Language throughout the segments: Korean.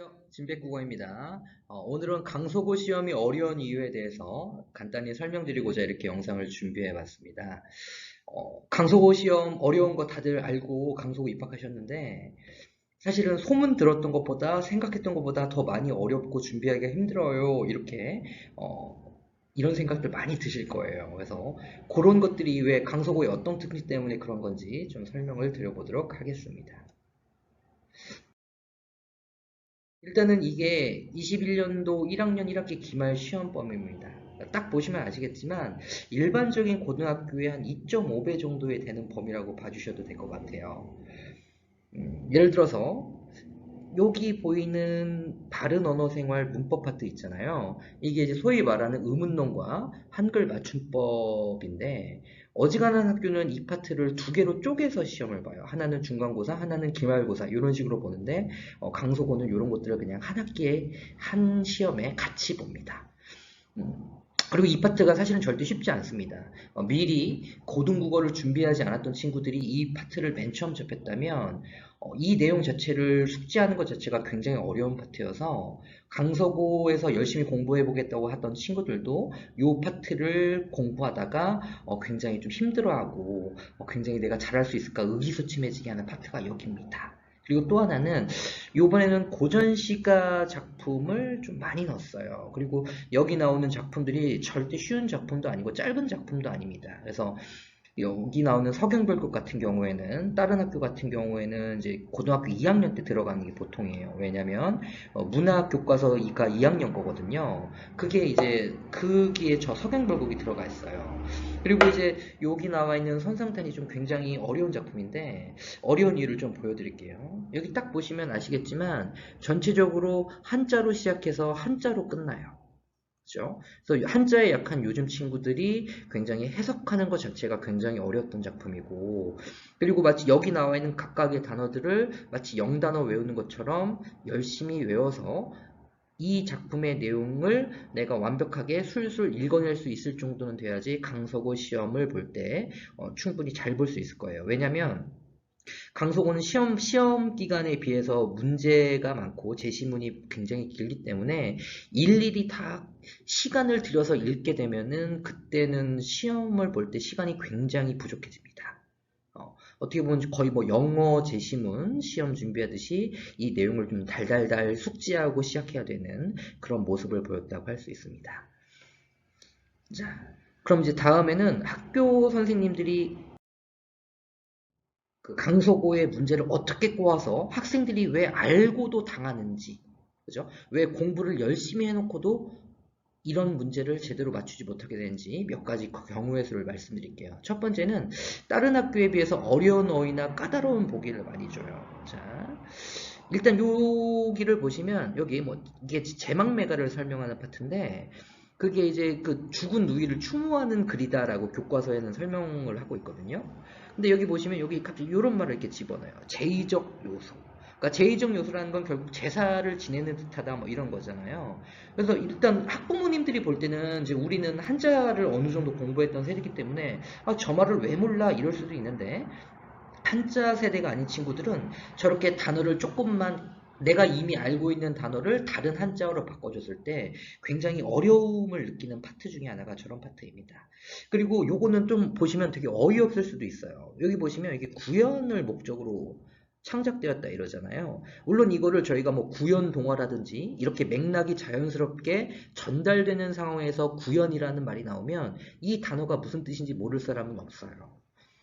안녕하세요. 진백국어입니다. 오늘은 강속어 시험이 어려운 이유에 대해서 간단히 설명드리고자 이렇게 영상을 준비해 봤습니다. 강속어 시험 어려운 거 다들 알고 강속어 입학하셨는데 사실은 소문 들었던 것보다 생각했던 것보다 더 많이 어렵고 준비하기가 힘들어요. 이렇게 이런 생각들 많이 드실 거예요. 그래서 그런 것들이 왜 강속어의 어떤 특징 때문에 그런 건지 좀 설명을 드려보도록 하겠습니다. 일단은 이게 21년도 1학년 1학기 기말 시험범위입니다. 딱 보시면 아시겠지만 일반적인 고등학교의 한 2.5배 정도에 되는 범위라고 봐주셔도 될 것 같아요. 예를 들어서 여기 보이는 바른 언어 생활 문법 파트 있잖아요. 이게 이제 소위 말하는 의문론과 한글 맞춤법인데 어지간한 학교는 이 파트를 두 개로 쪼개서 시험을 봐요. 하나는 중간고사, 하나는 기말고사 이런 식으로 보는데 강속어는 이런 것들을 그냥 한 학기에 한 시험에 같이 봅니다. 음, 그리고 이 파트가 사실은 절대 쉽지 않습니다. 미리 고등국어를 준비하지 않았던 친구들이 이 파트를 맨 처음 접했다면 이 내용 자체를 숙지하는 것 자체가 굉장히 어려운 파트여서 강서고에서 열심히 공부해 보겠다고 하던 친구들도 이 파트를 공부하다가 굉장히 좀 힘들어하고 굉장히 내가 잘할 수 있을까 의기소침해지게 하는 파트가 여기입니다. 그리고 또 하나는 이번에는 고전시가 작품을 좀 많이 넣었어요. 그리고 여기 나오는 작품들이 절대 쉬운 작품도 아니고 짧은 작품도 아닙니다. 그래서 여기 나오는 서경별급 같은 경우에는 다른 학교 같은 경우에는 이제 고등학교 2학년 때 들어가는 게 보통이에요. 왜냐면 문학 교과서가 2학년 거거든요. 그게 이제 거기에 저 서경별급이 들어가 있어요. 그리고 이제 여기 나와 있는 선상탄이 좀 굉장히 어려운 작품인데 어려운 이유를 좀 보여드릴게요. 여기 딱 보시면 아시겠지만 전체적으로 한자로 시작해서 한자로 끝나요. 그죠? 그래서 한자에 약한 요즘 친구들이 굉장히 해석하는 것 자체가 굉장히 어려웠던 작품이고, 그리고 마치 여기 나와 있는 각각의 단어들을 마치 영단어 외우는 것처럼 열심히 외워서 이 작품의 내용을 내가 완벽하게 술술 읽어낼 수 있을 정도는 돼야지 강서고 시험을 볼 때 충분히 잘 볼 수 있을 거예요. 왜냐면 강속어는 시험 기간에 비해서 문제가 많고 제시문이 굉장히 길기 때문에 일일이 다 시간을 들여서 읽게 되면은 그때는 시험을 볼 때 시간이 굉장히 부족해집니다. 어떻게 보면 거의 뭐 영어 제시문 시험 준비하듯이 이 내용을 좀 달달달 숙지하고 시작해야 되는 그런 모습을 보였다고 할 수 있습니다. 자, 그럼 이제 다음에는 학교 선생님들이 그 강서고의 문제를 어떻게 꼬아서 학생들이 왜 알고도 당하는지, 그죠? 왜 공부를 열심히 해놓고도 이런 문제를 제대로 맞추지 못하게 되는지 몇 가지 경우의 수를 말씀드릴게요. 첫 번째는 다른 학교에 비해서 어려운 어휘나 까다로운 보기를 많이 줘요. 자, 일단 여기를 보시면 여기 뭐 이게 제망매가를 설명하는 파트인데 그게 이제 그 죽은 누이를 추모하는 글이다라고 교과서에는 설명을 하고 있거든요. 근데 여기 보시면 여기 갑자기 이런 말을 이렇게 집어넣어요. 제의적 요소. 그러니까 제의적 요소라는 건 결국 제사를 지내는 듯하다 뭐 이런 거잖아요. 그래서 일단 학부모님들이 볼 때는 이제 우리는 한자를 어느 정도 공부했던 세대이기 때문에 저 말을 왜 몰라 이럴 수도 있는데 한자 세대가 아닌 친구들은 저렇게 단어를 조금만 내가 이미 알고 있는 단어를 다른 한자어로 바꿔줬을 때 굉장히 어려움을 느끼는 파트 중에 하나가 저런 파트입니다. 그리고 요거는 좀 보시면 되게 어이없을 수도 있어요. 여기 보시면 이게 구연을 목적으로 창작되었다 이러잖아요. 물론 이거를 저희가 뭐 구연 동화라든지 이렇게 맥락이 자연스럽게 전달되는 상황에서 구연이라는 말이 나오면 이 단어가 무슨 뜻인지 모를 사람은 없어요.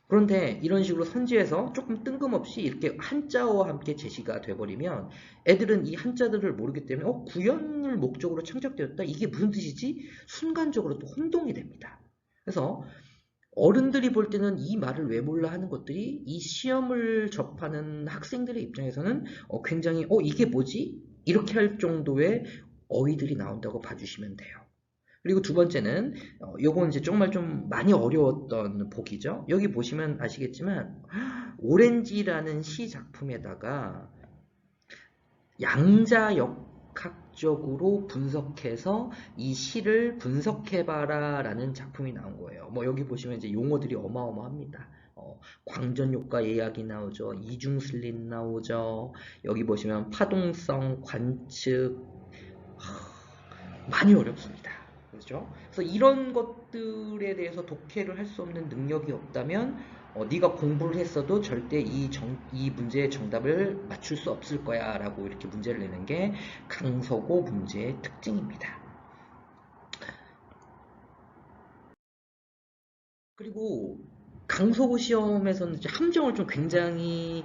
그런데 이런 식으로 선지에서 조금 뜬금없이 이렇게 한자어와 함께 제시가 돼버리면 애들은 이 한자들을 모르기 때문에 구연을 목적으로 창작되었다? 이게 무슨 뜻이지? 순간적으로 또 혼동이 됩니다. 그래서 어른들이 볼 때는 이 말을 왜 몰라 하는 것들이 이 시험을 접하는 학생들의 입장에서는 굉장히 이게 뭐지? 이렇게 할 정도의 어휘들이 나온다고 봐주시면 돼요. 그리고 두 번째는 요건 이제 정말 좀 많이 어려웠던 보기죠. 여기 보시면 아시겠지만 오렌지라는 시 작품에다가 양자역학적으로 분석해서 이 시를 분석해봐라 라는 작품이 나온 거예요. 뭐 여기 보시면 이제 용어들이 어마어마합니다. 광전효과 예약이 나오죠. 이중슬릿 나오죠. 여기 보시면 파동성 관측 많이 어렵습니다. 그렇죠? 그래서 이런 것들에 대해서 독해를 할 수 없는 능력이 없다면 네가 공부를 했어도 절대 이 문제의 정답을 맞출 수 없을 거야 라고 이렇게 문제를 내는 게 강서고 문제의 특징입니다. 그리고 강서구 시험에서는 이제 함정을 좀 굉장히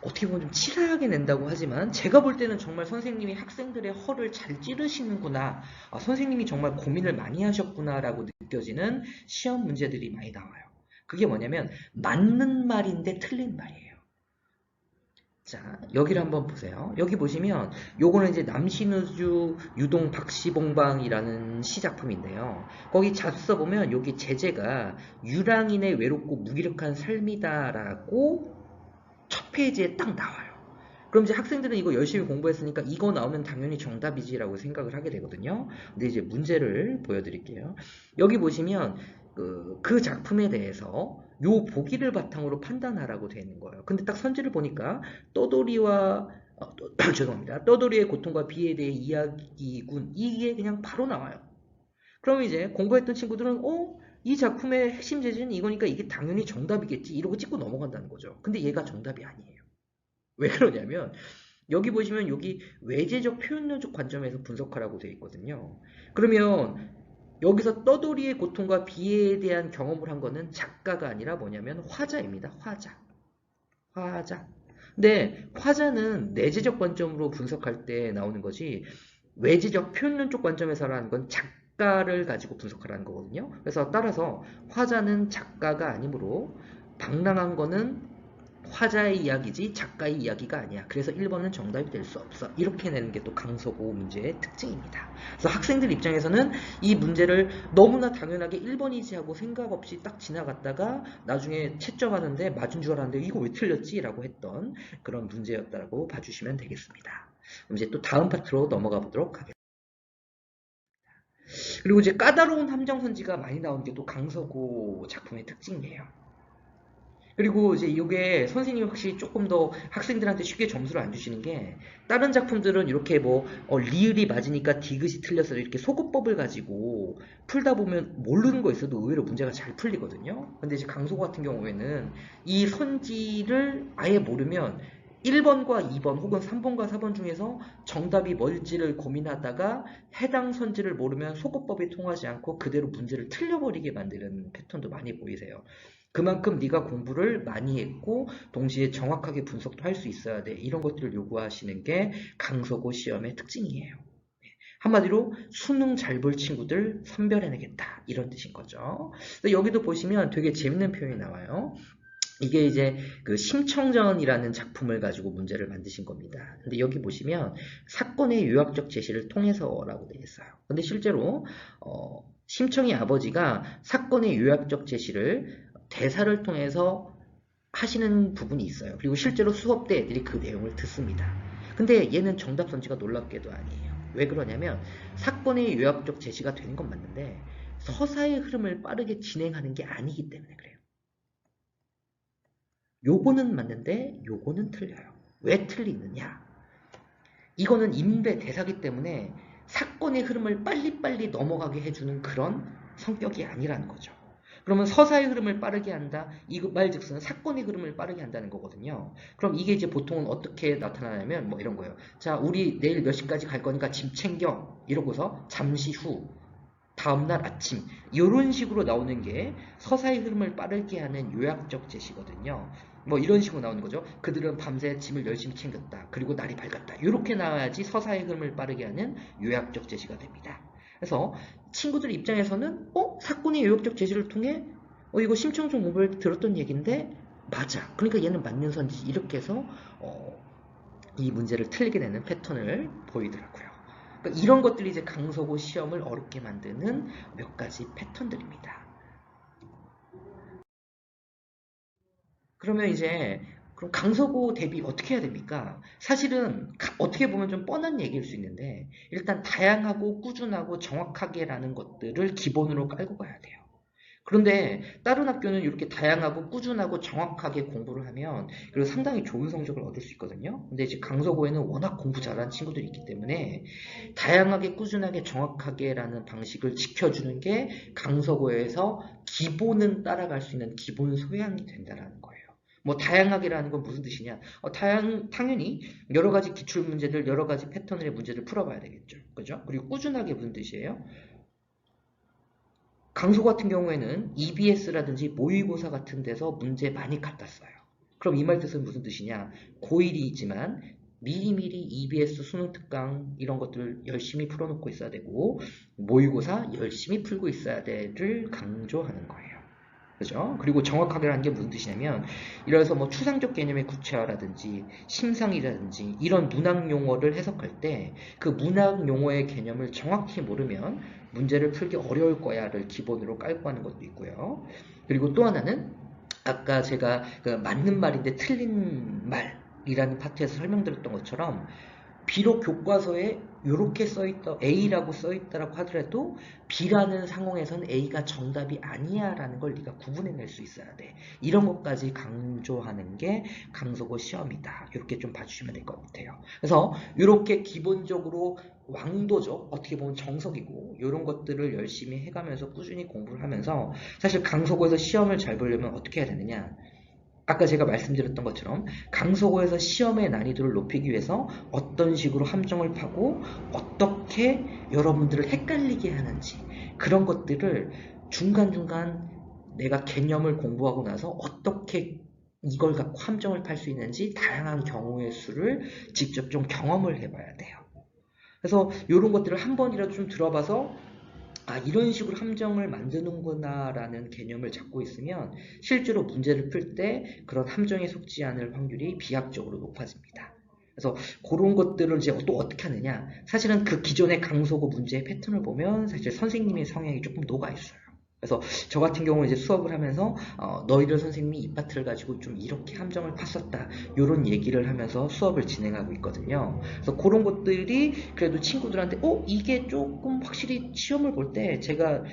어떻게 보면 좀 치사하게 낸다고 하지만 제가 볼 때는 정말 선생님이 학생들의 허를 잘 찌르시는구나. 선생님이 정말 고민을 많이 하셨구나라고 느껴지는 시험 문제들이 많이 나와요. 그게 뭐냐면 맞는 말인데 틀린 말이에요. 자, 여기를 한번 보세요. 여기 보시면 요거는 이제 남신우주 유동 박시봉방이라는 시작품인데요. 거기 자주 써보면 여기 제재가 유랑인의 외롭고 무기력한 삶이다라고 첫 페이지에 딱 나와요. 그럼 이제 학생들은 이거 열심히 공부했으니까 이거 나오면 당연히 정답이지라고 생각을 하게 되거든요. 근데 이제 문제를 보여드릴게요. 여기 보시면 그 작품에 대해서 요 보기를 바탕으로 판단하라고 되어 있는 거예요. 근데 딱 선지를 보니까 떠돌이와 죄송합니다. 떠돌이의 고통과 비에 대해 이야기군 이게 그냥 바로 나와요. 그럼 이제 공부했던 친구들은 이 작품의 핵심 재질은 이거니까 이게 당연히 정답이겠지 이러고 찍고 넘어간다는 거죠. 근데 얘가 정답이 아니에요. 왜 그러냐면 여기 보시면 여기 외제적 표현론적 관점에서 분석하라고 되어 있거든요. 그러면 여기서 떠돌이의 고통과 비애에 대한 경험을 한 거는 작가가 아니라 뭐냐면 화자입니다. 화자. 근데 화자는 내재적 관점으로 분석할 때 나오는 거지 외재적 표현론적 관점에서라는 건 작가를 가지고 분석하라는 거거든요. 그래서 따라서 화자는 작가가 아니므로 방랑한 거는 화자의 이야기지 작가의 이야기가 아니야. 그래서 1번은 정답이 될 수 없어. 이렇게 내는 게 또 강서구 문제의 특징입니다. 그래서 학생들 입장에서는 이 문제를 너무나 당연하게 1번이지 하고 생각 없이 딱 지나갔다가 나중에 채점하는데 맞은 줄 알았는데 이거 왜 틀렸지? 라고 했던 그런 문제였다고 봐주시면 되겠습니다. 그럼 이제 또 다음 파트로 넘어가 보도록 하겠습니다. 그리고 이제 까다로운 함정선지가 많이 나오는 게 또 강서구 작품의 특징이에요. 그리고 이제 이게 선생님이 확실히 조금 더 학생들한테 쉽게 점수를 안 주시는 게 다른 작품들은 이렇게 뭐 리을이 맞으니까 디귿이 틀려서 이렇게 소거법을 가지고 풀다 보면 모르는 거 있어도 의외로 문제가 잘 풀리거든요. 근데 이제 강소구 같은 경우에는 이 선지를 아예 모르면 1번과 2번 혹은 3번과 4번 중에서 정답이 뭘지를 고민하다가 해당 선지를 모르면 소거법이 통하지 않고 그대로 문제를 틀려버리게 만드는 패턴도 많이 보이세요. 그만큼 네가 공부를 많이 했고 동시에 정확하게 분석도 할 수 있어야 돼. 이런 것들을 요구하시는 게 강서고 시험의 특징이에요. 한마디로 수능 잘 볼 친구들 선별해내겠다. 이런 뜻인 거죠. 여기도 보시면 되게 재밌는 표현이 나와요. 이게 이제 그 심청전이라는 작품을 가지고 문제를 만드신 겁니다. 근데 여기 보시면 사건의 요약적 제시를 통해서라고 되어 있어요. 근데 실제로 심청의 아버지가 사건의 요약적 제시를 대사를 통해서 하시는 부분이 있어요. 그리고 실제로 수업 때 애들이 그 내용을 듣습니다. 근데 얘는 정답 선지가 놀랍게도 아니에요. 왜 그러냐면 사건의 요약적 제시가 되는 건 맞는데 서사의 흐름을 빠르게 진행하는 게 아니기 때문에 그래요. 요거는 맞는데 요거는 틀려요. 왜 틀리느냐? 이거는 인배 대사기 때문에 사건의 흐름을 빨리빨리 넘어가게 해주는 그런 성격이 아니라는 거죠. 그러면 서사의 흐름을 빠르게 한다. 이 말즉슨 사건의 흐름을 빠르게 한다는 거거든요. 그럼 이게 이제 보통은 어떻게 나타나냐면 뭐 이런 거예요. 자, 우리 내일 몇 시까지 갈 거니까 짐 챙겨. 이러고서 잠시 후 다음날 아침 이런 식으로 나오는 게 서사의 흐름을 빠르게 하는 요약적 제시거든요. 뭐 이런 식으로 나오는 거죠. 그들은 밤새 짐을 열심히 챙겼다. 그리고 날이 밝았다. 이렇게 나와야지 서사의 흐름을 빠르게 하는 요약적 제시가 됩니다. 그래서 친구들 입장에서는 사건의 요약적 제시를 통해 이거 심청정 모델 들었던 얘기인데 맞아. 그러니까 얘는 맞는 선지 이렇게 해서 이 문제를 틀리게 되는 패턴을 보이더라고요. 그러니까 이런 것들이 이제 강서고 시험을 어렵게 만드는 몇 가지 패턴들입니다. 그러면 이제 그럼 강서고 대비 어떻게 해야 됩니까? 사실은 어떻게 보면 좀 뻔한 얘기일 수 있는데 일단 다양하고 꾸준하고 정확하게라는 것들을 기본으로 깔고 가야 돼요. 그런데 다른 학교는 이렇게 다양하고 꾸준하고 정확하게 공부를 하면 그리고 상당히 좋은 성적을 얻을 수 있거든요. 근데 이제 강서구에는 워낙 공부 잘하는 친구들이 있기 때문에 다양하게 꾸준하게 정확하게라는 방식을 지켜주는 게 강서구에서 기본은 따라갈 수 있는 기본 소양이 된다라는 거예요. 뭐 다양하게라는 건 무슨 뜻이냐? 당연히 여러 가지 기출 문제들, 여러 가지 패턴의 문제를 풀어봐야 되겠죠. 그죠? 그리고 꾸준하게 무슨 뜻이에요? 강소 같은 경우에는 EBS라든지 모의고사 같은 데서 문제 많이 갖다 써요. 그럼 이 말 뜻은 무슨 뜻이냐? 고1이지만 미리미리 EBS 수능 특강 이런 것들을 열심히 풀어놓고 있어야 되고 모의고사 열심히 풀고 있어야 돼를 강조하는 거예요. 그죠? 그리고 정확하게라는 게 무슨 뜻이냐면 이래서 뭐 추상적 개념의 구체화라든지 심상이라든지 이런 문학 용어를 해석할 때 그 문학 용어의 개념을 정확히 모르면 문제를 풀기 어려울 거야를 기본으로 깔고 하는 것도 있고요. 그리고 또 하나는 아까 제가 그 맞는 말인데 틀린 말이라는 파트에서 설명드렸던 것처럼 비록 교과서에 이렇게 써있다, A라고 써있다라고 하더라도 B라는 상황에서는 A가 정답이 아니야 라는 걸 네가 구분해낼 수 있어야 돼. 이런 것까지 강조하는 게 강서구 시험이다. 이렇게 좀 봐주시면 될 것 같아요. 그래서 이렇게 기본적으로 왕도적, 어떻게 보면 정석이고 이런 것들을 열심히 해가면서 꾸준히 공부를 하면서 사실 강서구에서 시험을 잘 보려면 어떻게 해야 되느냐. 아까 제가 말씀드렸던 것처럼 강서구에서 시험의 난이도를 높이기 위해서 어떤 식으로 함정을 파고 어떻게 여러분들을 헷갈리게 하는지 그런 것들을 중간중간 내가 개념을 공부하고 나서 어떻게 이걸 갖고 함정을 팔 수 있는지 다양한 경우의 수를 직접 좀 경험을 해봐야 돼요. 그래서 이런 것들을 한 번이라도 좀 들어봐서 아, 이런 식으로 함정을 만드는구나 라는 개념을 잡고 있으면 실제로 문제를 풀 때 그런 함정에 속지 않을 확률이 비약적으로 높아집니다. 그래서 그런 것들을 이제 또 어떻게 하느냐. 사실은 그 기존의 강서구 문제의 패턴을 보면 사실 선생님의 성향이 조금 녹아있어요. 그래서 저 같은 경우는 이제 수업을 하면서 너희들 선생님이 이 파트를 가지고 좀 이렇게 함정을 팠었다 이런 얘기를 하면서 수업을 진행하고 있거든요. 그래서 그런 것들이 그래도 친구들한테 이게 조금 확실히 시험을 볼 때 제가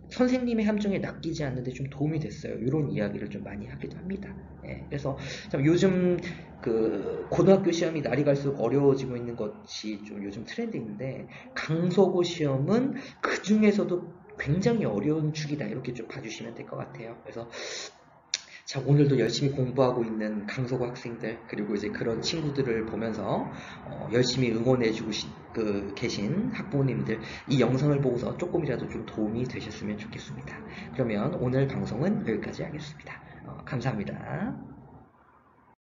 선생님의 함정에 낚이지 않는데 좀 도움이 됐어요. 이런 이야기를 좀 많이 하기도 합니다. 예, 그래서 참 요즘 그 고등학교 시험이 날이 갈수록 어려워지고 있는 것이 좀 요즘 트렌드인데 강서구 시험은 그 중에서도 굉장히 어려운 축이다 이렇게 좀 봐주시면 될 것 같아요. 그래서 자, 오늘도 열심히 공부하고 있는 강서구 학생들 그리고 이제 그런 친구들을 보면서 열심히 응원해주고 계신 학부모님들 이 영상을 보고서 조금이라도 좀 도움이 되셨으면 좋겠습니다. 그러면 오늘 방송은 여기까지 하겠습니다. 감사합니다.